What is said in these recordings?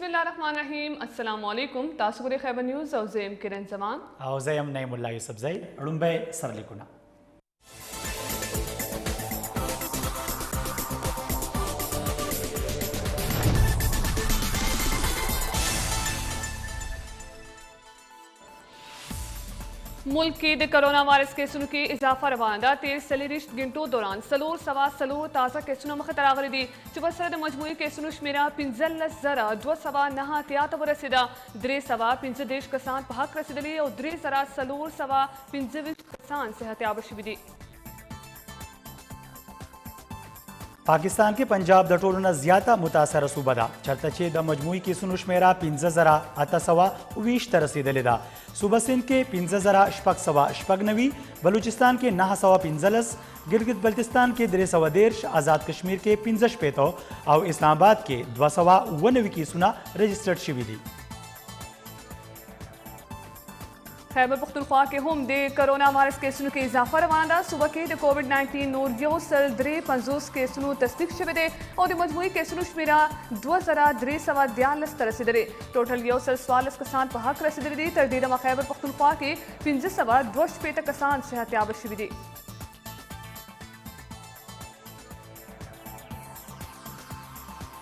बिस्मिल्लाहिर्रहमानिर्रहीम अस्सलाम वालेकुम तासुगुरे खैबर न्यूज़ और ज़ेम किरण जमान और ज़ेम नईमुल्ला यूसुफज़ई रुम्बे सरलिकुना मुल्क के कोरोना वायरस केसों के इजाफा रवाना 13 सलीरिश घंटों दौरान सलोर सवा सलोर ताज़ा केसों मख तरागली दी चुबसरद मजमूई केसों शुमेरा 15 जरा 2 सवा नहा तियात रसीदा 3 सवा 15 देश कसान पहक रसीदली और 3 जरा सलोर सवा 15 कसान सेहत याबशी पाकिस्तान के पंजाब द टोलना ज़्यादा मुतासर सूबा दा चरतचे द मजमूई केसों शुमेरा 15 जरा अता सवा 20 रसीदली दा सूबा सिंध के 15 जरा शपक सवा शपक नवी बलूचिस्तान के 9 सवा 15 गिलगित बल्तिस्तान के 3 सवा 13 आज़ाद कश्मीर के 15 पेतो और इस्लामाबाद के 2 सवा 19 केसुना रजिस्टर्ड शिवी दी। खैबर पख्तूनख्वा के हम दे कोरोना वायरस केसों के इजाफा रवाना सुबह के कोविड-19 नूर यो सल 50 केसों तस्दीक शुबे और मजमूई केसों शुमेरा 2 जरा 3 सवा 42 रसीदरे टोटल यो सल 44 कसान पहक रसीदरी दी तरदीद खैबर पख्तूनख्वा के 15 सवा 2 पेट कसान सेहत याबशी दी।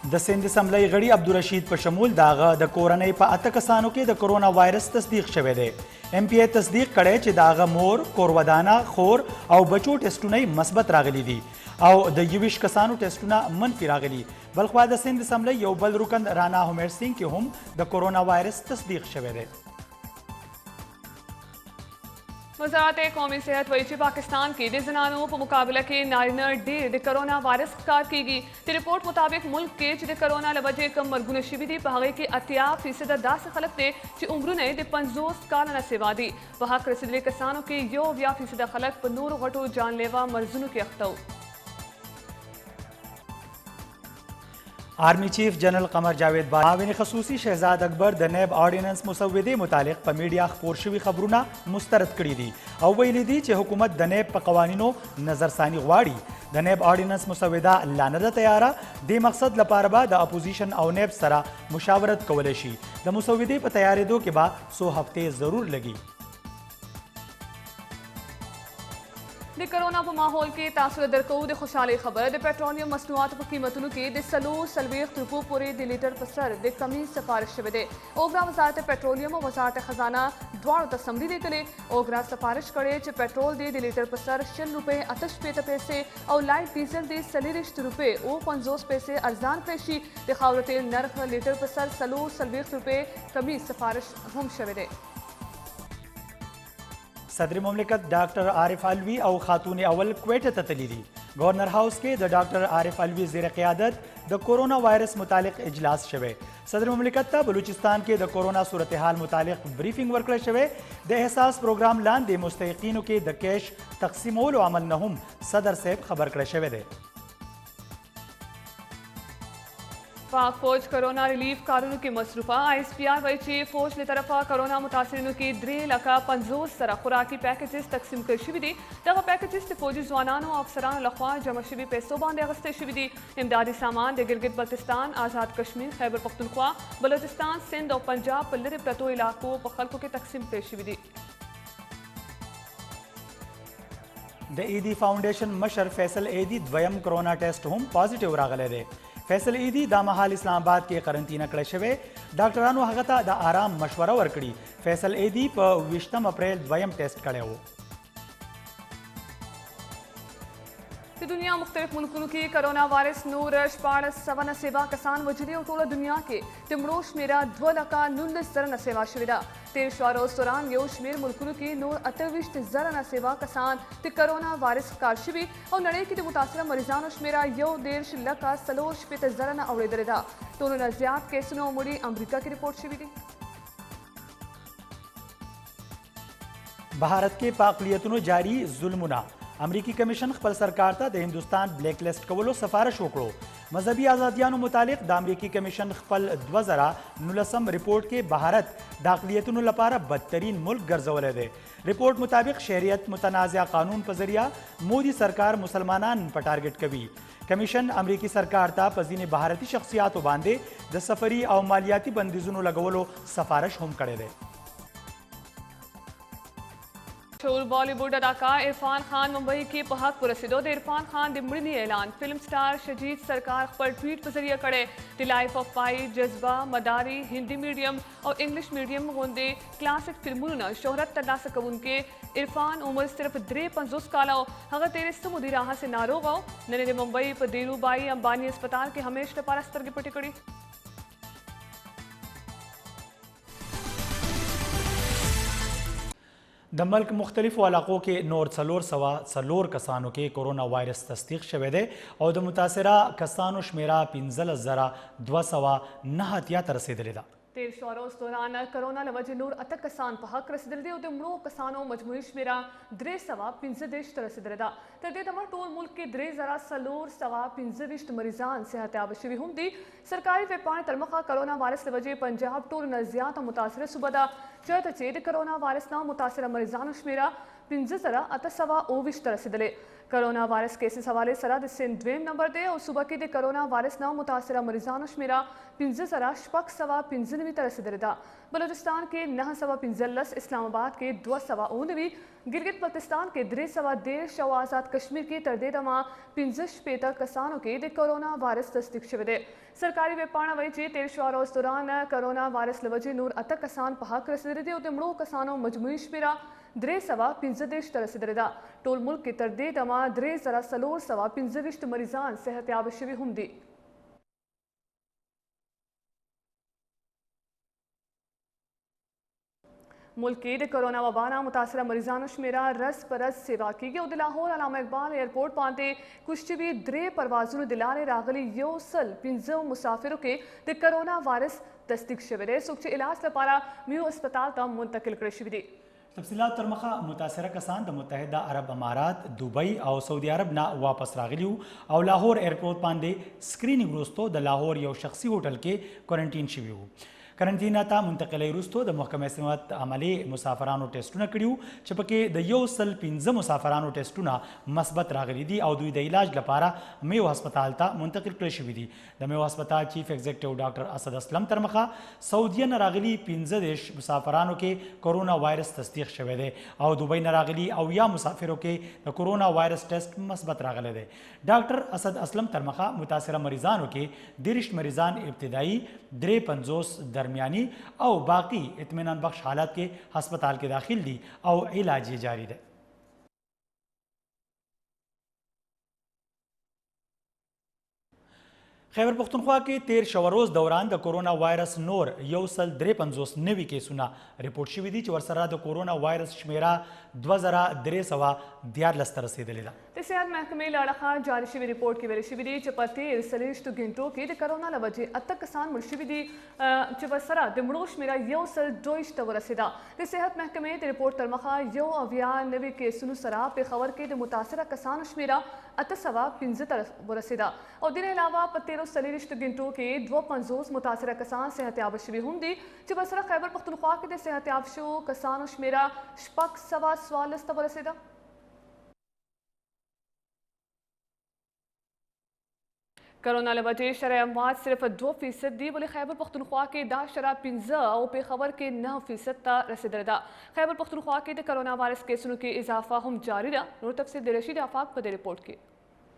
द सिंध असम्बली गड़ी अब्दुलरशीद पर शमूल दागा द कोरोना पर अत कसानों के द कोरोना वायरस तस्दीक शवे दे MPA तस्दीक कड़े च दागा मोर कोरवदाना खोर और बचो टेस्टुना मस्बत रागली दी और द युविश कसानों टेस्टुना मनफी रागली बल्कवा द सिंध असम्बली यो बल रुकन राना हुमेर सिंह के हम द कोरोना वायरस तस्दीक शवे दे। वज़ारत कौमी सेहत वही पाकिस्तान की जनानों पर मुकाबला के नारिना डेढ़ कोरोना वायरस कार की गई रिपोर्ट मुताबिक मुल्क के च कोरोना लवजे कम मरगुन शिविदी पहागे के 80% दास खलत दे च उम्र ने 50 कालना सेवा दी वहां रसीदले किसानों के यो 20% खलक पर नूर घटो जानलेवा मर्जुन के अख्तौ। आर्मी चीफ जनरल कमर जावेद माविन खसूसी शहजाद अकबर द नैब ऑर्डिनेंस मुसवदे मुतालिक प मीडिया पोरशवी खबरूना मुस्तरद कड़ी दी और वही दी चे हुकूमत द नैब प कवानीनो नजरसानी गवाड़ी द नैब ऑर्डिनेंस मुसवदा लानदा तैयारा दे मकसद लपारबा द अपोजिशन और नैब सरा मुशावरत कवलेशी द मुसवदे प तैयारे दो के बाद 100 हफ्ते जरूर लगी। कोरोना माहौल के तासुर दरकूद खुशहाली खबर पेट्रोलियम मसनूआत पर कीमतों के सलो सलवेख रुपये पूरे लीटर पर सर दे कमी सिफारिश शबे ओगरा वजारत पेट्रोलियम और वजारत खजाना द्वार तसमरी देते ओगरा सिफारिश करे च पेट्रोल दे लीटर पर सर 6 रुपये अतश पेत पैसे और लाइट डीजल दे सलीरिश रुपये ओ 50 पैसे अर्जान पेशी दिखावत तेल नर्ख लीटर पर सर सलो सलवेख रुपये कमी सिफारिश हम शबे। सदर मुमलिकत डॉक्टर आरिफ अलवी और खातून अवल क्वेट ततलीदी गवर्नर हाउस के द डॉक्टर आरिफ अलवी ज़ेर क़यादत द कोरोना वायरस मुतालिक इजलास शवे सदर मुमलिकत बलूचिस्तान के द कोरोना सूरत हाल मुतालिक ब्रीफिंग वर्क शवे द एहसास प्रोग्राम लान दे मुस्तहिकीन के द कैश तकसीमोल अमल नहुम सदर से खबर कर शवे दे। पाक फौज कोरोना रिलीफ कानून के मसरूफा ISPR वही फौज ने तरफा कोरोना मुतासरीन की 3,50,000 सरा खुराकी पैकेजेस तकसीम कर शिविदी तगा पैकेजेस फौजी जवानान और अफसरान लखवा जमा शिवी पैसों बांधे अगस्ते शिविदी इमदादी सामान दे गिलगित बल्तिस्तान आज़ाद कश्मीर खैबर पख्तूनख्वा बलोचिस्तान सिंध और पंजाब पल्लरे प्रतो इलाकों पर खल्कों के तकसीम कर शिविदी। द ईदी फाउंडेशन मशर फैसल ईदी द्वयम कोरोना टेस्ट हम पॉजिटिव रागले दे फैसल ईदी दामहाल इस्लामाबाद के करंतना कड़े शवे डॉक्टरानो हगता द आराम मशवरा वर्कड़ी फैसल ईदी पर 20 अप्रैल द्वयम टेस्ट कड़े हो। दुनिया मुख्तलिफ मुल्कों की कोरोना वायरस नूरश पाड़ सवा सेवा कसान वजरी और टोला दुनिया के तिमड़ोश मेरा 2,19 जरा सेवा शिविदा 13 रोज दौरान यो शमेर मुल्कों की नूर 28 जरा सेवा कसान ते कोरोना वायरस कारशिवी और नड़े की मुतासरा मरीजान शमेरा यो 1.5 लाख सलोश पे जरा अवड़े दरेदा दोनों नजियात केसों मुड़ी अमरीका की रिपोर्ट शिविदी। भारत के पाकलियतनो जारी जुल्मुना अमरीकी कमीशन खपल सरकार ता द हिंदुस्तान ब्लैक लिस्ट कवलो सफारिश वकड़ो مذهبي ازادیانو متعلق د امریکای کمیشن خپل 2019 رپورٹ کې بهارت د اقلیتونو لپاره بدترین ملک ګرځولی دی. رپورٹ مطابق شہریت متنازع قانون په ذریعہ مودي سرکار مسلمانان په ټارګټ کوي. کمیشن امریکای سرکار ته په ځینې بهارتي شخصیاتو باندې د سفري او مالیاتي بندیزونو لګولو سفارش هم کړی دی. مشهور بالی ووڈ اداکار عرفان خان ممبئی کے پہک پر رسیدو د عرفان خان د مړینې اعلان فلم سٹار شجید سرکار خپل ټویټ په ذریعہ کړی. د لایف آف پای، جذبه، مداری، هندي میډیم او انګلیش میډیم غوندې کلاسیک فلمونو نه شهرت ترلاسه کوونکې عرفان عمر صرف 53 کاله او هغه تیرې سمودي راحه سے ناروغ او نن د ممبئی په دیرو بائی امبانی اسپتال کې همیشه لپاره سترګې پټې کړي. د ملک مختلفو علاقو کې نور 404 کسانو کې کورونا وایرس تصدیق شوی دی او د متاثره کسانو شمیره 15209 ته رسیدلې ده. تیر شو روز دوران کرونا له وجې نور 8 کسان په حق رسیدلي دي او د مړو کسانو مجموعي شمیره 315 ته رسیدلې ده. تر دې دمه ټول ملک کې 3415 مریضان صحتیاب شوي هم دي. سرکاري ویبپاڼې تر مخه کرونا وایرس له وجې پنجاب ټولو نه زیاته متاثره صوبه ده چېرته چې د کرونا وایرس نه متاثره مریضانو شمیره 15829 ته رسیدلې. کرونا وایرس کیسز حوالې سره د سند دویم نمبر دی او صوبه کې د کرونا وایرس نه متاثره مریضانو شمیره 15695 ته رسیدلې ده. بلوچستان کې 915، اسلام آباد کې 219، ګلګت بلتستان کې 313 او آزاد کشمیر کې تر دې دمه 65 کسانو کې د کرونا وایرس تصدیق شوی دی. سرکاري ویبپاڼه وایي چې تیر شو روز دوران کرونا وایرس له وجې نور 8 کسان په حق رسیدلي دي او د مړو کسانو مجموعي شمیره 315 ته رسیدلې ده. ټول ملک کې تر دې دمه 3415 مریضان صحتیاب شوي هم دي. ملک کې د کرونا وبا نه متاثره مریضانو شمیره رس پر رس سیوا کیږي او د لاهور علامه اقبال ایرپورټ باندې کوز شوي 3 پروازونو د لارې راغلي 115 مسافرو کې د کرونا وایرس تصدیق شوی دی څوک چې علاج لپاره میو اسپتال ته منتقل کړی شوي دي. تفصیلات تر مخه متاثره کسان د متحده عرب امارات، دوبۍ او سعودي عرب نه واپس راغلي او لاهور ایرپورټ باندې سکرینینګ وروسته د لاهور یو شخصي هوټل کې کوارنټین شوي وو. کرنټینا ته منتقلی وروسته د محکمې صحت عملي مسافرانو ټیسټونه کړي وو چې پکې د 115 مسافرانو ټیسټونه مثبت راغلي دي او دوی د علاج لپاره میو هسپتال ته منتقل کړي شوي دي. د میو هسپتال چیف ایگزیکټیو ډاکټر اسد اسلم تر مخه سعودیه نه راغلي 15 مسافرانو کې کورونا وایرس تصدیق شوی دی او دوبۍ نه راغلي 80 مسافرو کې د کورونا وایرس ټیسټ مثبت راغلی دی. ډاکټر اسد اسلم تر مخه متاثره مریضانو کې 30 مریضان ابتدایي، 53 درمیانی او باقی اطمینان بخش حالات کې هسپتال کې داخل دي او علاج یې جاری دی. خیبر پختونخوا کې تیر شو روز دوران د کورونا وایرس نور 153 نوي کیسونه ریپورټ شوي دي چې ورسره د کورونا وایرس شمیره 2314 ته رسیدلې ده. د صحت محکمې له اړخه جاري شوي ریپورټ کې ویل شوي دي چې په تیر 40 غنټو کې د کرونا له وجې 8 کسان مړ شوي دي چې ورسره د مړو شمیره 122 ته ورسېده. د صحت محکمې د ریپورټ تر مخه 1 نوي کیسونو سره پېښور کې د متاثره کسانو شمیره 815 ته ورسېده او د دې علاوه په 13 غنټو کې 52 متاثره کسان صحتیاب شوي هم دي چې ورسره خیبر پختونخوا کې د صحتیاب شوو کسانو شمیره 644 ته ورسېده. کرونا له وجې شرح اموات صرف 2% دي ولې خیبر پختونخوا کې دا شرح 15 او پېښور کې 9% ته رسېدلې ده. خیبر پختونخوا کې د کرونا وایرس کیسونو کې اضافه هم جاری ده. نور تفصیل د رشید آفاق په دې ریپورټ کې.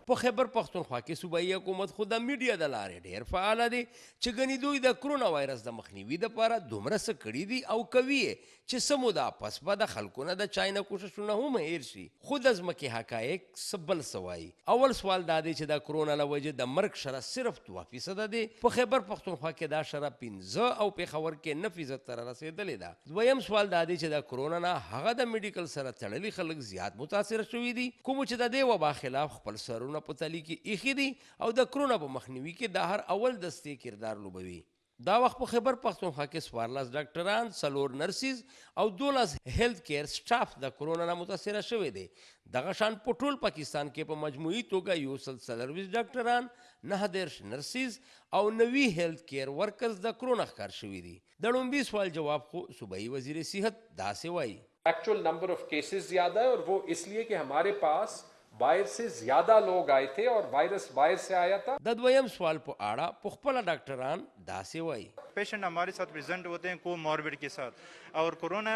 په خیبر پختونخوا کې صوبایي حکومت خو د میډیا د لارې ډېر فعال دی چې ګنې دوی د کرونا وایرس د مخنیوي دپاره دومره څه کړي دي او کوي یې چې څه موده پس به د خلکو نه د چای نه کوښښونه هم هیر شي. خو د ځمکې حقایق څه بل څه وایي. اول سوال دا دی چې د کرونا له وجې د مرګ شرح صرف 2% دی. په خیبر پختونخوا کې دا شرح 15 او پېښور کې 9% ته رسېدلې ده. دویم سوال دا دی چې د کرونا نه هغه د میډیکل سره تړلي خلک زیات متاثره شوي دي کوم چې د دې وبا خلاف خپل سرونه په تلي کې ایښي دي او د کرونا په مخنیوي کې د هر اول دستې کردار لوبوي. دا وخت په خیبر پښتونخوا کې 14 ډاکټران، 4 نرسز او 12 هیلث کیر سټاف د کرونا نه متاثره شوي دي. دغه شان په ټول پاکستان کې په مجموعي توګه 140 ډاکټران، 19 نرسز او 90 هیلث کیر ورکرز د کرونا ښکار شوي دي. د لومبي سوال جواب خو صوبایي وزیر صحت داسې وایي. एक्चुअल नंबर ऑफ केसेस ज्यादा है और वो इसलिए कि हमारे पास बाहर से ज्यादा लोग आए थे और वायरस बाहर से आया था. د دویم سوال په اړه په خپل ډاکټران داسې وایي. पेशेंट हमारे साथ प्रेजेंट होते हैं कोमॉर्बिड के साथ, और कोरोना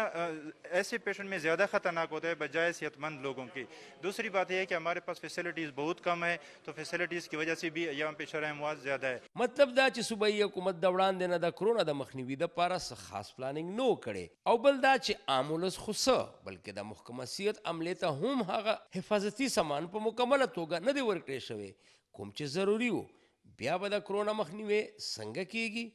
ऐसे पेशेंट में ज़्यादा ख़तरनाक होता है बजाय सेहतमंद लोगों की. दूसरी बात यह है कि हमारे पास फैसिलिटीज़ बहुत कम है, तो फैसिलिटीज़ की वजह से भी यहाँ पे शरह अमवात ज़्यादा है. مطلب دا چې صوبایي حکومت د وړاندې نه د کرونا د مخنیوي دپاره څه خاص پلانینګ نو کړی، او بل دا چې عام ولس خو څه بلکې د محکمه صحت عملې ته هم هغه حفاظتي سامان په مکمله توګه نه دی ورکړی شوی کوم چې ضروري و. بیا به د کرونا مخنیوی څنګه کیږي؟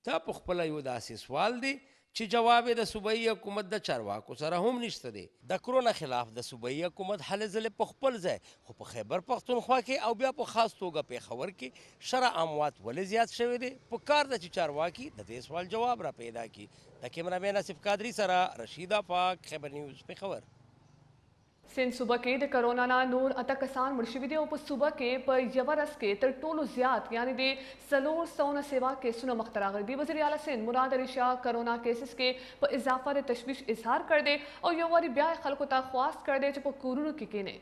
دا په خپله یو داسې سوال دی چې جواب د صوبایي حکومت د چارواکو سره هم نشته دی. د کرونا خلاف د صوبایي حکومت هلې ځلې په خپل ځای، خو په خیبر پښتونخوا کې او بیا په خاص توګه پېښور کې شرح اموات ولې زیات شوی دی؟ په کار ده چې چارواکي د دې سوال جواب را پیدا کړي. د کیمرامین آصف قادري سره رشید آفاق، خیبر نیوز، پېښور. سند صوبه کې د کرونا نه نور اته کسان مړ شوي دي او په صوبه کې په یوه ورځ کې تر ټولو زیات یعنې د 400 کیسونه مخته راغلي دي. وزیر اعلی سند مراد علي شاه کرونا کیسز کې په اضافه د تشویش اظهار کړی دی او یو واري بیا خلکو ته خواست کړی دی چې په کورونو کې کینې.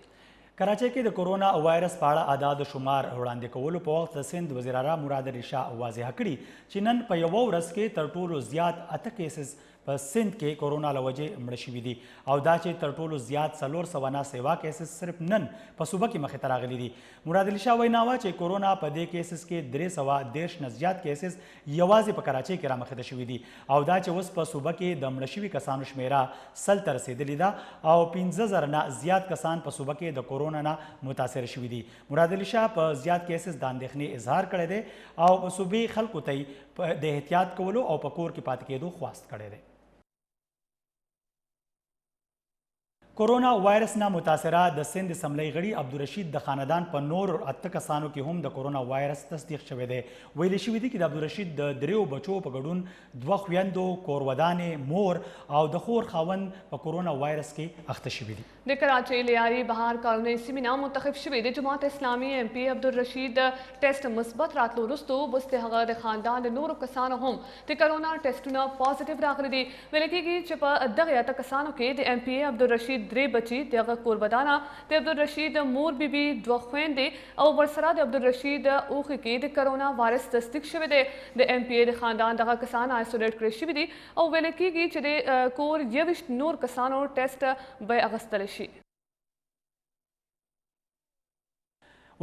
کراچۍ کې د کرونا وایرس په اړه اعداد شمار وړاندې کولو په وخت د سند وزیر اعلی مراد علي شاه واضح کړي چې نن په یوه ورځ کې تر ټولو زیات اته کیسز په سند کې کرونا له وجې مړه شوي دي او دا چې تر ټولو زیات 497 کیسز صرف نن په صوبه کې مخې ته راغلي دي. مراد علي شاه وینا وه چې کرونا په دې کیسز کې 313 نه زیات کیسز یوازې په کراچۍ کې رامخې ته شوي دي او دا چې اوس په صوبه کې د مړه شوي کسانو شمیره 100 ته رسېدلې ده او 15,000 نه زیات کسان په صوبه کې د کرونا نه متاثر شوي دي. مراد علي شاه په زیات کیسز د اندېښنې اظهار کړی دی او په صوبې خلکو ته د احتیاط کولو او په کور کې پاتې کېدو خواست کړی دی. کرونا وایرس نه متاثره د سند اسمبلی غړي عبدالرشید د خاندان په نور اته کسانو کې هم د کرونا وایرس تصدیق شوی دی. ویلې شوي دي چې د عبدالرشید د 3 بچو په ګډون 2 خویندو، کورودانې، مور او د خور خاوند په کرونا وایرس کې اخته شوي دي. د کراچۍ لیاري بهار کالونۍ سیمې نه منتخب شوي د جماعت اسلامي ایم پی عبدالرشید ټیسټ مثبت راتلو وروسته اوس د هغه د خاندان د نورو کسانو هم د کرونا ټیسټونه پازیټیو راغلي دي. ویل کېږي چې په دغه اته کسانو کې د ایم پی عبدالرشید 3 بچي، دغه کوربدانه د عبدالرشید مور بیبي 2 خویندې او ورسره د عبدالرشید اوښې کې د کرونا وایرس تصدیق شوی دی. د ایم پی د خاندان دغه کسان آیسولیټ کړی شوي دي او ویل کېږي چې د کور 21 نور کسانو ټیسټ به اخیستلی شي.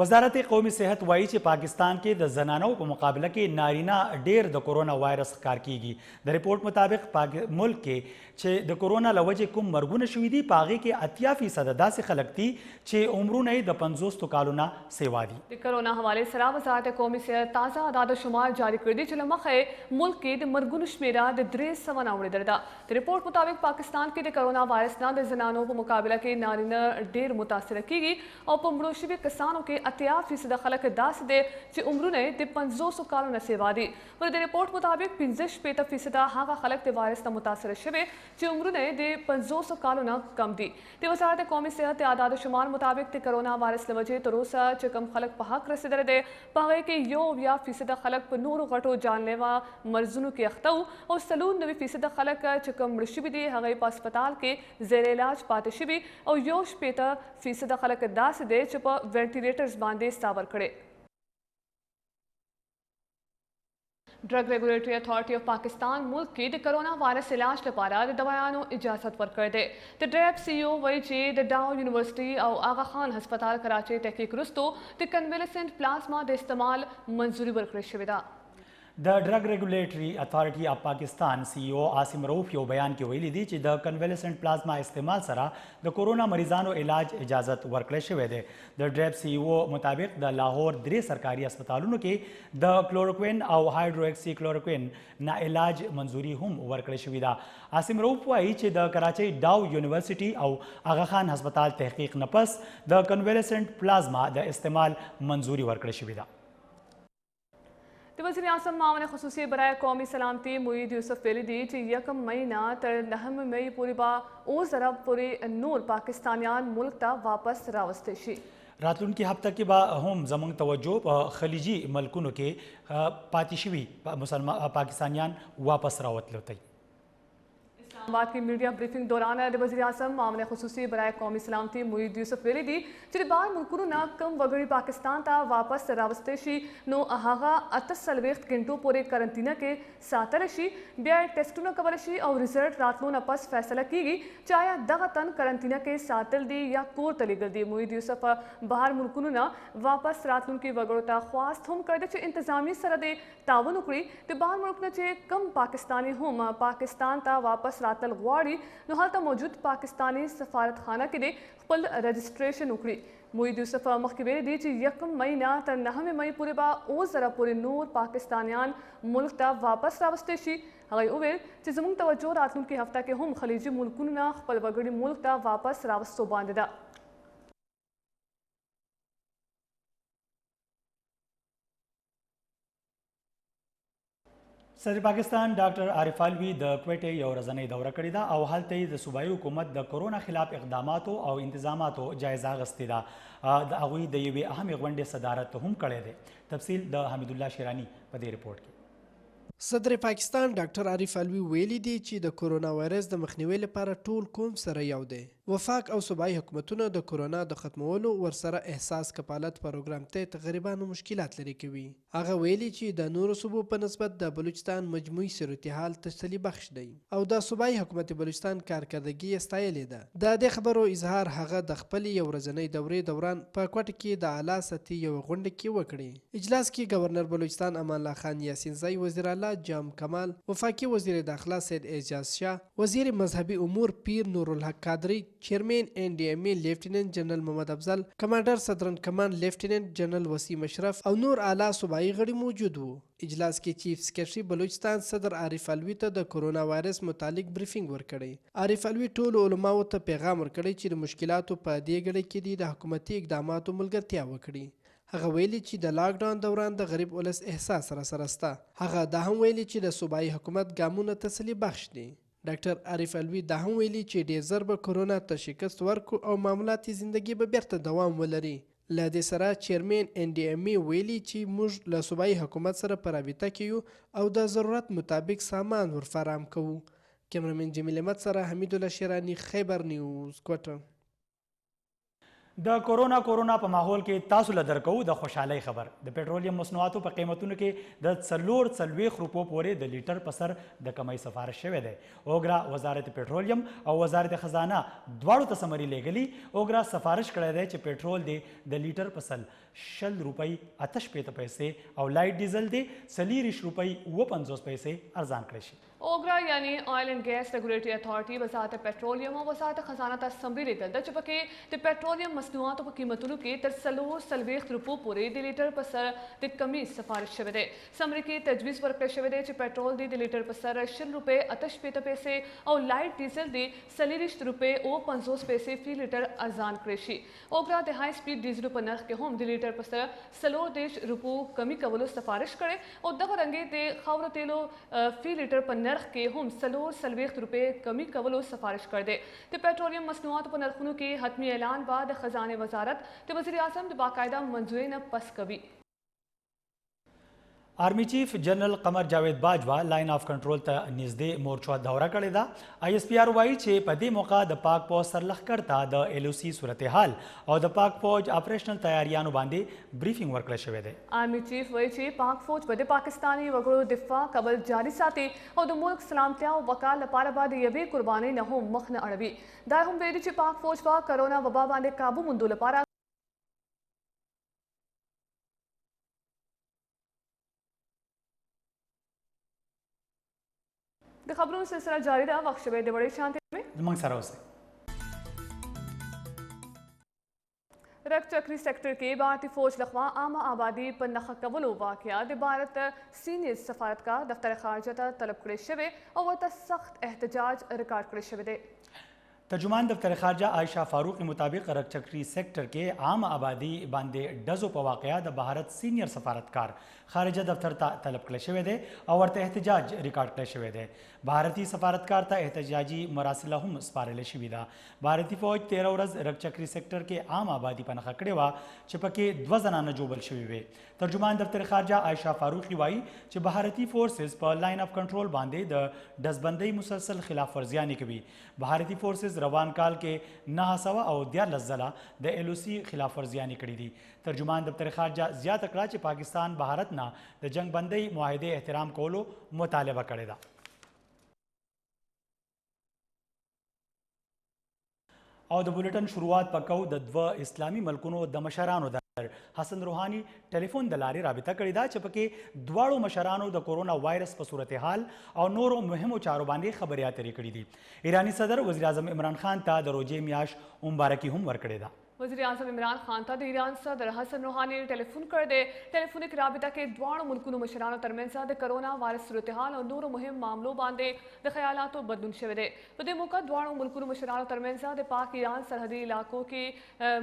وزارت قومي صحت وایي چې پاکستان کې د زنانو په مقابله کې نارینه ډیر د کرونا وایرس ښکار کیږي. د ریپورټ مطابق ملک کې چې د کرونا له وجې کوم مرګونه شوي دي په هغې کې 80% داسې خلک دي چې عمرونه یې د 50 کالو نه سیوا دي. د کرونا حوالې سره وزارت قومي صحت تازه اعداد شمار جاری کړي دي چې له مخې ملک کې د مرګونو شمیره د 300 نه اوړېدلې ده. د ریپورټ مطابق پاکستان کې د کرونا وایرس نه د زنانو په مقابله کې نارینه ډیر متاثره کیږي او په مړو شوي کسانو کې 80% خلک داسې دي چې عمرونه یې د 500 کالو نه سیوا دي. ولې د ریپورټ مطابق 65% هغه خلک د وایرس نه متاثره شوي چې عمرونه یې د 500 کالو نه کم دي. د وزارت قومي صحت اعداد شمار مطابق د کرونا وایرس له وجې تر اوسه چې کوم خلک په حق رسېدلی دی په هغې کې 1% خلک په نورو غټو جانلیوا مرضونو کې اخته وو او 94% خلک چې کوم مړه شوي دي هغوی په هسپتال کې زیر علاج پاتې شوي او 1% خلک داسې دی چې په وینټیلیټرز باندې استعمال کړي. Drug regulatory authority of Pakistan मुल्क کې د کرونا وایرس علاج لپاره د دوايانو اجازت ورکړی دی. د ډریب سی او وایي چې د ډاو یونیورسيټي او آغا خان هسپتال کراچۍ تحقیق وروسته د کنویلسنټ پلازما د استعمال منظوري ورکړې شوې ده. د ډرګ ریګولیټري اتھارټي اف پاکستان سی او عاصم رؤف یو بیان کې ویلي دي چې د کنویلسنټ پلازما استعمال سره د کورونا مریضانو علاج اجازت ورکړی شوی دی. د ډریب سی او مطابق د لاهور 3 سرکاري هسپتالونو کې د کلوروکوین او هایدروکسی کلوروکوین نه علاج منظوري هم ورکړی شوې ده. عاصم رؤف وایي چې د کراچۍ ډاو یونیورسيټي او آغا خان هسپتال تحقیق نه پس د کنویلسنټ پلازما د استعمال منظوري ورکړی شوې ده. د د وزیر اعظم معاون خصوصي برای قومی سلامتی موید یوسف ویلی دی چې 1 مئی نه تر 9 مئی پورې به 10 ارب پورې نور پاکستانیان ملک ته واپس راوستي شي. راتلونکي هفته کې به هم زموږ توجه په خلیجي ملکونو کې پاتې شوي پاکستانیان واپس راوتلو ته. اسلام کی میڈیا بریفنگ دوران وزیر اعظم معاون خصوصی برائے قومی سلامتی موید یوسف ویلی دی چې بار ملکونو نه کم وګړي پاکستان ته واپس راوستي شي نو هغه 48 غنټو پورې کرنټینا کې ساتل شي بیا ټیسټونه کول شي او ریزلټ راتلو نه پس فیصله کیږي چې آیا دغه تن کرنټینا کې ساتل دي یا کور ته لیږل دي. موید یوسف بهر ملکونو نه واپس راتلونکي وګړو ته خواست هم کړی چې انتظامی سره د تعاون وکړي د بهر ملک نه چې کم پاکستانی هم پاکستان ته واپس راتل غواړي نو هلته موجود پاکستانی سفارتخانه کې د خپل رجسټریشن وکړي. موید یوسف مخکې ویلي دي چې 1 مئی نه تر 9 مئی پورې به 10 زره پورې نور پاکستانیان ملک ته واپس راوستي شي. هغه وویل چې زموږ توجه راتلونکي هفته کې هم خلیجي ملکونو نه خپل وګړي ملک ته واپس راوستو باندې ده. صدر پاکستان ډاکټر عارف الوی د کوټې یو ورځنۍ دوره کړې ده او هلته یې د صوبایي حکومت د کرونا خلاف اقداماتو او انتظاماتو جایزه اخیستې ده. د هغوی د یوې اهمې غونډې صدارت هم کړی دی. تفصیل د حمید الله شیرانی په دې رپورټ کې. صدر پاکستان ډاکټر عارف الوی ویلي دی چې د کرونا وایرس د مخنیوي لپاره ټول قوم سره یو دی. وفاق او صوبایي حکومتونه د کرونا د ختمولو ورسره احساس کفالت پروګرام ته غریبانو مشکلات لري کوي. هغه ویلي چې د نورو صوبو په نسبت د بلوچستان مجموعي صورتحال تسلی بخش دی او د صوبایي حکومت بلوچستان کارکردګي ستایلې ده. د دې خبرو اظهار هغه د خپل یو ورځنۍ دورې دوران په کوټه کې د اعلی سطحي یو غونډه کې وکړي. اجلاس کې گورنر بلوچستان امان الله خان یاسین زئی، وزیر اعلی جام کمال، وفاقي وزیر داخله سید اعجاز شاه، وزیر مذهبي امور پیر نور الحق قادری، چیئرمین NDMA لیفټیننټ جنرال محمد افضل، کمانډر صدرن کمان لیفټیننټ جنرال وسیم اشرف او نور اعلی صوبایي غړي موجود وو. اجلاس کې چیف سکریټري بلوچستان صدر عارف الوی ته د کرونا وایرس متعلق بریفینګ ورکړی. عارف الوی ټولو علماو ته پیغام ورکړی چې د مشکلاتو په دې ګړۍ کې د حکومتي اقداماتو ملګرتیا وکړي. هغه ویلي چې د لاک ډاون دوران د غریب ولس احساس سره سته. هغه دا هم ویلي چې د صوبایي حکومت ګامونه تسلی بخش دي. ډاکټر عارف الوی دا هم ویلي چې ډېر ژر به کرونا ته شکست ورکړو او معاملات زندگی به بیرته دوام ولري. له دې سره چیرمن NDMA ویلي چې موږ له صوبایي حکومت سره په رابطه کې یو او د ضرورت مطابق سامان ورفراهم کوو. کیمرمن جمیل احمد سره حمید الله شیرانی، خیبر نیوز، کوټه. د کرونا په ماحول کې تاسو له درکو د خوشحالۍ خبر. د پېټرولیم مصنوعاتو په قیمتونو کې د 40 روپو پورې د لیټر په سر د کمۍ سفارش شوی دی. اوګرا وزارت پېټرولیم او وزارت خزانه دواړو ته سمري لیږلي. اوګرا سفارش کړی دی چې پېټرول دی د لیټر په سل 60 روپۍ 58 پیسې او لایټ ډیزل دی 40 روپۍ 59 پیسې ارزان کړی شي. اوګرا یعنی آئل اینڈ گیس ریگولیٹری اتھارٹی وزارت پیٹرولیم او وزارت خزانه ته سمري لیږل ده چې پکې د پیټرولیم مصنوعاتو په قیمتونو کې تر 40 روپو پورې د لیټر په سر د کمی سفارش شوی دی. سمري کې تجویز ورکړی شوی دی چې پیټرول دی د لیټر په سر 60 روپۍ 58 پیسې او لایټ ډیزل دی 40 روپۍ 50 پیسې فی لیټر ارزان کړی شي. اوګرا د های سپیډ ډیزلو په نرخ کې هم د لیټر په سر 40 روپو کمی کولو سفارش کړی او دغه رنګې د خاورو تیلو فی لیټر په نرخ کې هم 40 روپۍ کمی کولو سفارش کړی دی. د پیټرولیم مصنوعاتو په نرخونو کې حتمی اعلان بعد خزانه وزارت د وزیر اعظم د باقاعده منظورۍ نه پس کوي. آرمی چیف جنرل قمر جاوید باجوا لاین آف کنټرول ته نږدې مورچو دوره کړې ده. ISPR وایي چې په دې موقع د پاک فوج سرلښکر ته د LOC صورتحال او د پاک فوج اپریشنل تیاریانو باندې بریفینګ ورکړل شوی دی. آرمی چیف وایي چې پاک فوج به د پاکستاني وګړو دفاع کول جاري ساتي او د ملک سلامتیا او بقا لپاره به د یوې قربانۍ نه هم مخ نه اړوي. دا هم ویلي چې پاک فوج به کرونا وبا باندې قابو موندلو لپاره د خبرونو سلسله جاری ده. وخت شوی د وړې شانتي میں زموږ سره اوسئ. رک چکری سیکٹر کې بھارتی فوج لخوا عامه آبادی په نښه کولو واقعه د بھارت سینئر سفارتکار دفتر خارجه ته طلب کړی شوی او ورته سخت احتجاج ریکارډ کړی شوی دی. तर्जुमान दफ्तर खारजा आयशा फारूक के मुताबिक रकचक्री सेक्टर के आम आबादी बांदे डजो पर वाक़या द भारत सीनियर सफारतकार खारिजा दफ्तर ता तलब कले शवे दे और एहतजाज रिकॉर्ड कले शवे दे। भारतीय सफारतकार ता एहतजाजी मरासिला हम स्पारले शिविदा। भारतीय फौज 13 रोज रकचक्री सेक्टर के आम आबादी पर नखकड़े वा चिपके 2 जना जोबल शवी वे। तर्जुमान दफ्तर खारजा आयशा फारूक वाई च भारतीय फोर्सेस पर लाइन ऑफ कंट्रोल बांधे द डसबंदी मुसलसल खिलाफ वर्जियानी कभी। भारतीय फोर्सेस रवान काल के 9 और 11 ज़ला द LOC खिलाफ वर्जियानी कड़ी दी। तर्जुमान दफ्तर खारजा ज़िया तकड़ा च पाकिस्तान भारत ना द जंग बंदी मुआहदे एहतराम कोलो मुतालबा करेदा। और द बुलेटिन शुरुआत पकऊ द 2 इस्लामी मलकुनो द मशरानो दर हसन रूहानी टेलीफोन दलारे राबिता कड़ीदा चपके द्वाड़ो मशरानो द कोरोना वायरस पर सूरत हाल और नोरो मुहिम चारो बांधे खबरियात कड़ी दी। ईरानी सदर वज़ीर आज़म इमरान खान ता द रोजे मियाश मुबारकी हम वरकड़ेदा। वज़ीर आज़म इमरान खान ता ईरान सदर हसन रूहानी ने टेलीफोन कर दे टेलीफोनिक राबिता के द्वाड़ो मुल्कुनो मशरानो तरमेंजा द कोरोना वायरस सूरत हाल और नूरो मुहिम मामलों बांधे द ख्यालातो बदलून शवे दे। बदे मौका द्वाड़ो मुल्कुनो मशरानो तरमेंजा द पाक ईरान सरहदी इलाकों के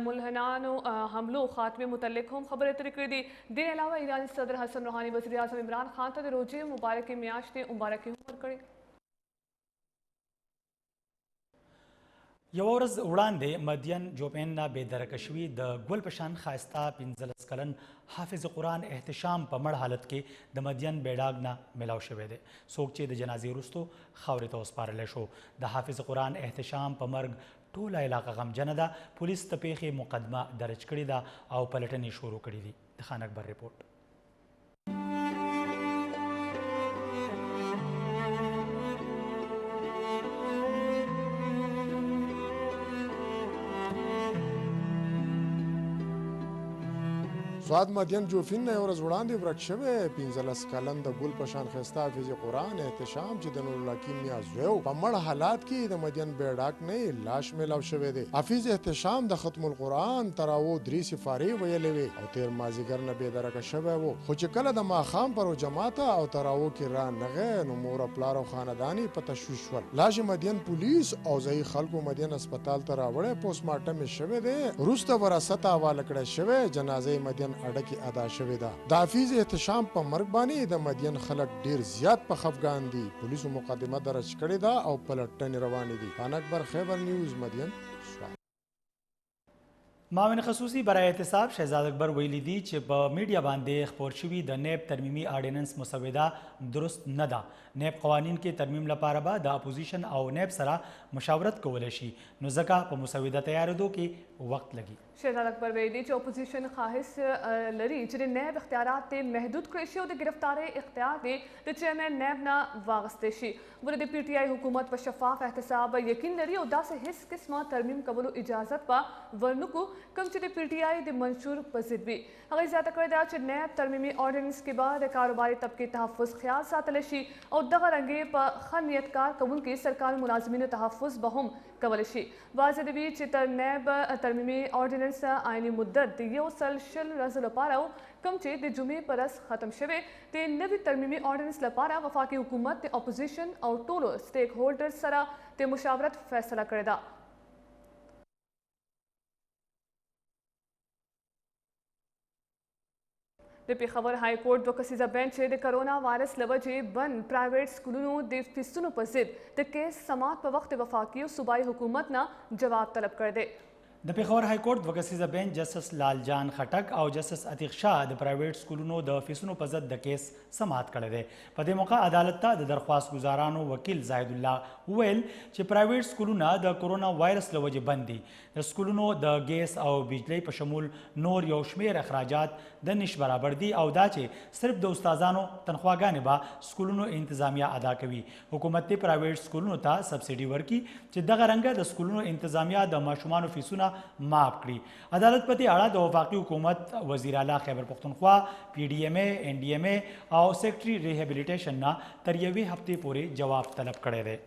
मुल्हनानो हमलों खात्मे मुतल्लिक हम खबर तरीके दी। दिन अलावा ईरानी सदर हसन रूहानी वज़ीर आज़म इमरान खान ता रोजे मुबारक मियाश ने मुबारकी हम करे। यवरज उड़ांदे मदियन जोपेन्ना बेदरकशवी द गुल पशान खास्ता 15 कलन हाफिज कुरान एहतशाम पमड़ हालत के द मदियन बेडागना मिलाव शवे दे। सोकचे द जनाजे रुस्तो खावरे तो स्पारले शो द हाफिज कुरान एहतशाम पमर्ग टोला इलाका गम जनदा पुलिस तपेखे मुकदमा दर्ज कड़ी दा और पलटनी शुरू कड़ी दी। खान अकबर रिपोर्ट। स्वाद मदियन जोफिन ने और वड़ांदे वृक्षवे 15 कलन द गुल पशान खस्ता हाफिज कुरान एहतशाम च द नूरुल्लाह कीमिया ज़यो पमड़ हालात की द मदियन बेडाक ने लाश में लाव शवे दे। हाफिज एहतशाम द खत्मुल कुरान तरावो 3 सिफारी वयले वे और तेर माजीगर न बेदरक शवे वो खुच कल द माखाम पर जमाता और तरावो की रा नगे नो मोर प्लारो खानदानी पतशुशवल लाश मदियन पुलिस और जई खलको मदियन अस्पताल तरावड़े पोस्टमार्टम में शवे दे रुस्त वरासत हवाले कड़े शवे जनाजे मदियन अड़की अदा शवे दा। हाफिज एहतशाम पर मर्ग बानी द मदियन खलक ढेर ज्यादा पर खफगान दी। पुलिस मुकदमा दर्ज कड़ी दा और पलटन रवानी दी। खान अकबर खैबर न्यूज़ मदियन। माविन खसूसी बराए एहतसाब शहजाद अकबर वैली दी च मीडिया बांधे खपोरशवी द नेब तरमीमी आर्डिनेंस मुसविदा दुरुस्त नदा नेब कवानीन के तरमीम लपारबा द अपोजिशन और नेब सरा मशावरत कोवलेशी नुजका पर मुसविदा तैयार दो के वक्त लगी। शहजाद अकबर वेदी च अपोजिशन खाहिश लरी जिन्हें नैब इख्तियारात ते महदूद कृषि और गिरफ्तारे इख्तियार दे ते चेयरमैन नैब ना वागस्तेशी बुरद PTI हुकूमत पर शफाफ एहतसाब यकीन लरी और दा से हिस किस्मा तरमीम कबूल इजाजत पा वर्नुकु कम च PTI दे मंशूर पजिद भी अगर ज्यादा कर दा च नैब तरमीमी ऑर्डिनेंस के बाद कारोबारी तबके तहफ़्फ़ुज़ ख्याल सातलशी और दगा रंगे पर खनियतकार कबूल की सरकारी मुलाजमीन तहफ़्फ़ुज़ बहम कवलशी वाज़ दबी च नैब तरमीमी ऑर्डिनेंस आइनी मुद्दत यो सलशल रज़ लपाराओ कम चे दे जुमे परस खत्म शवे ते नवी तरमीमी ऑर्डिनेंस लपारा वफाकी हुकूमत ते अपोजिशन और टोलो स्टेक होल्डर्स सरा ते मुशावरत फैसला करेदा। पेशावर हाई कोर्ट दो कसीजा बेंच द कोरोना वायरस लवजे बन प्राइवेट स्कूलों दे फीसों पर जिद द केस समात पर वक्त वफाकी सूबाई हुकूमत ना जवाब तलब कर दे। द पेशावर हाई कोर्ट दो कसीजा बेंच जस्टिस लालजान खटक और जस्टिस अतीक शाह द प्राइवेट स्कूलों द फीसों पर जिद द केस समात कर दे। पदे मौका अदालत द दरख्वास्त गुजारानो वकील जाहिदुल्ला वेल च प्राइवेट स्कूलों द कोरोना वायरस लवजे बंदी द स्कूलों द गैस और बिजली पर शमूल नोर योशमेर अखराजात द निश बराबर दी और दाचे सिर्फ द उस्ताजानो तनख्वाहगाने बा स्कूलों इंतजामिया अदा कवी हुकूमत प्राइवेट स्कूलों ता सब्सिडी वर्की च दगा रंगा द स्कूलों इंतजामिया द माशुमानो फीसुना माफ करी। अदालत पति आड़ा द वफाकी हुकूमत वज़ीर आला खैबर पख्तूनख्वा PDMA NDMA और सेक्रेटरी रिहेबिलिटेशन ना तरियवे हफ्ते पूरे जवाब तलब करे दे।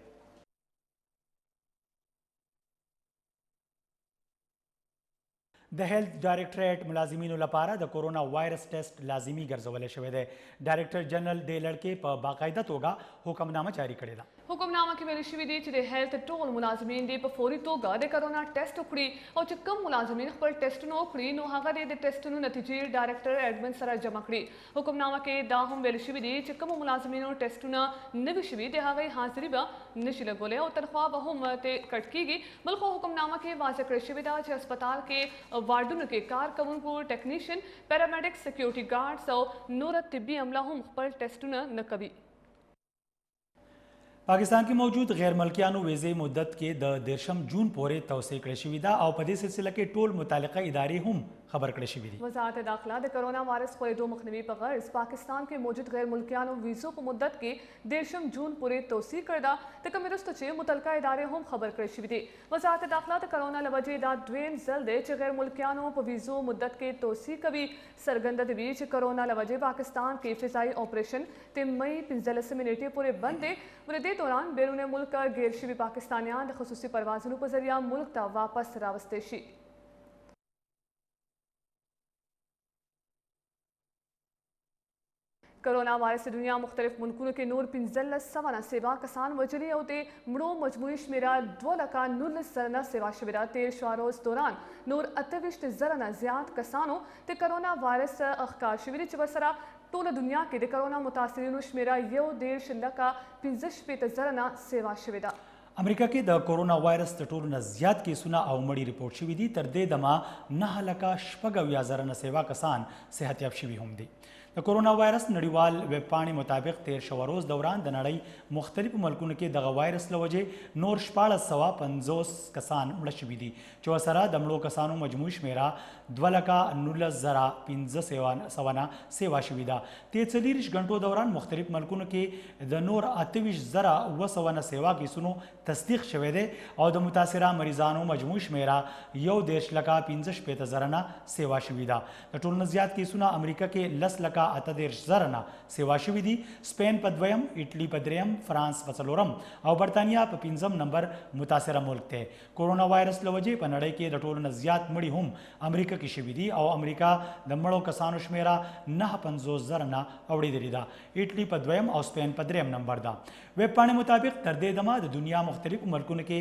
द हेल्थ डायरेक्टरेट मुलाजिमीन लपारा द कोरोना वायरस टेस्ट लाजिमी गर्जवले शवे दे। डायरेक्टर जनरल दे लड़के पर बाकायदा तोगा हुक्मनामा जारी करेगा। हुकुमनामा کې ویل شوي دي چې د هیلث ټول ملازمین دې په فوري توګه د کرونا ټیسټ وکړي او چې کوم ملازمین خپل ټیسټونه وکړي نو هغه د ټیسټونو نتیجې ډایرکټر ایډمن سره جمع کړي. حکمنامه کې دا هم ویل شوي دي چې کوم ملازمینو ټیسټونه نه وي شوي د هغې حاضري به نشي لګولی او تنخوا به هم ترې کټ کیږي. بل خو حکمنامه کې واضح کړی شوې ده چې هسپتال کې وارډونو کې کار کوونکو ټیکنیشین، پیرامیډیک، سیکیورټي ګارډز او نور طبي عمله هم خپل ټیسټونه نه کوي. पाकिस्तान کې موجود غیر ملکیانو ویزې مدت کې د 10 جون پورې توسعه کړې شوې ده او په دې سلسله کې ټول متعلقه ادارې هم خبر کړې شوې دي. وزارت داخله د کرونا وایرس خپرېدو مخنیوي په غرض پاکستان کې موجود غیر ملکیانو ویزو په مدت کې 10 جون پورې توسعه کړې ده. د کومې وروسته چې متعلقه ادارې هم خبر کړې شوې دي. وزارت داخله د کرونا له وجې دا دویم ځل دی چې غیر ملکیانو په ویزو مدت کې توسعه کوي. څرګنده دی چې کرونا له وجې پاکستان کې فضايي اپریشن د مئی 15 نیټې پورې بند دی. ورته دوران بیرون ملک غیر شوي پاکستانیان د خصوصي پروازونو په ذریعہ ملک ته واپس راوستي شي. کرونا وایرس د دنیا مختلف ملکونو کې نور 1500 نه سیوا کسان وژلي او د مړو مجموعي شمیره 2,19,000 نه سیوا شوې ده. تیر شوه روز دوران نور 28,000 نه زیات کسانو د کرونا وایرس ښکار شوي دي چې ورسره ټوله دنیا کې د کرونا متاثرینو شمیره 1,15,000 نه سیوا شوې ده. امریکا کې د کورونا وایرس د ټولو نه زیات کیسونه او مړي رپورټ شوي دي. تر دې دمه 9,76,000 نه سیوا کسان صحتیاب شوي هم دي. د کورونا وایرس نړیوال ویب پاڼې مطابق تیر شوه روز دوران د نړۍ مختلفو ملکونو کې دغه وایرس له وجې نور 1450 کسان مړه شوي دي چې ورسره د مړو کسانو مجموعي شمیره 2,19,500 نه سیوا شوې ده. تیر 40 غنټو دوران مختلف ملکونو کې د نور 28,200 نه سیوا کیسونو تصدیق شوی دی او د متاثره مریضانو مجموعي شمیره 1,15,000 نه سیوا شوې ده. د ټولو نه زیات کیسونه امریکا کې 10,38,000 نه سیوا شوي دي. سپین په دویم، ایټلی په دریم، فرانس په څلورم او برطانیا په 5م نمبر متاثره ملک دی. کورونا وایرس له وجې په نړۍ کې د ټولو نه زیات مړي هم امریکا کې شوي دي او امریکا د مړو کسانو شمیره 9,50,000 نه اوړېدلې ده. ایټلی په دویم او سپین په دریم نمبر ده. ویب پاڼې مطابق تر دې دمه د دنیا مختلفو ملکونو کې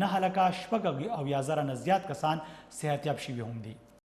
9,76,000 نه زیات کسان صحتیاب شوي هم دي.